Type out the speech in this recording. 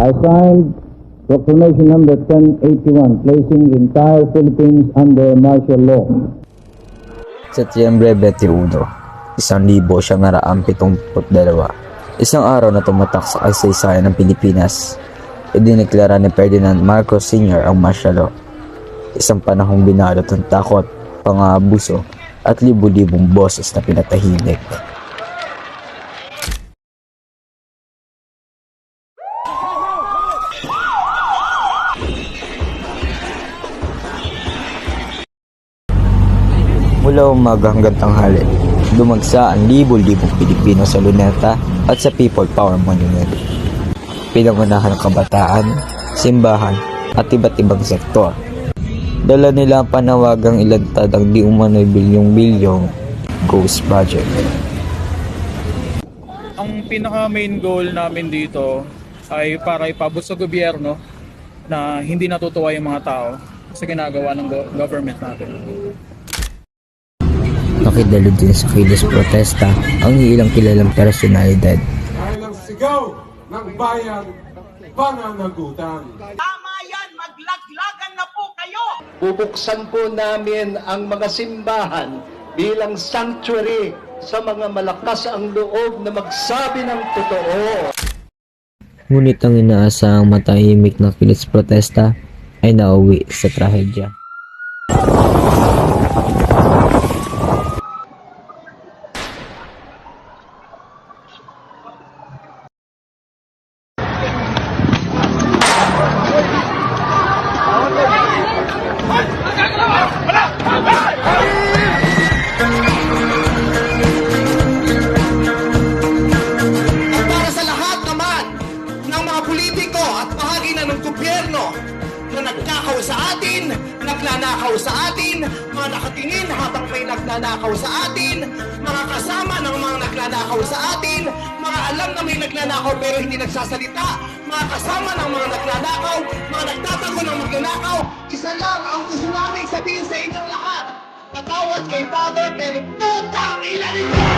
I signed Proclamation number 1081, placing the entire Philippines under martial law. Setyembre 21, 1972, isang araw na tumatak sa kasaysayan ng Pilipinas. Idineklara ni Ferdinand Marcos Sr. ang martial law. Isang panahong binalot ng takot, pang-aabuso at libu-libong boses na pinatahimik. Mula umaga hanggang tanghali, dumagsa ang libo-libong Pilipino sa Luneta at sa People Power Monument. Pinangunahan ng kabataan, simbahan at iba't ibang sektor. Dala nila ang panawagang ilantad ang di umano'y bilyong-bilyong Ghost Project. Ang pinaka main goal namin dito ay para ipabot sa gobyerno na hindi natutuwa yung mga tao sa ginagawa ng government natin. Nakidalo din sa kilos protesta ang ilang kilalang personalidad. Dahil ang sigaw ng bayan, pananagutan. Tama yan! Maglaglagan na po kayo! Bubuksan po namin ang mga simbahan bilang sanctuary sa mga malakas ang loob na magsabi ng totoo. Ngunit ang inaasahang matahimik na kilos protesta ay nauwi sa trahedya. Nagnanakaw sa atin, mga nakatingin habang may nagnanakaw sa atin, mga kasama ng mga nagnanakaw sa atin, mga alam na may nagnanakaw pero hindi nagsasalita, mga kasama ng mga nagnanakaw, mga nagtatago ng magnanakaw. Isa lang ang gusto namin sabihin sa inyong lahat. Patawad kay Father pero putang ina ninyo!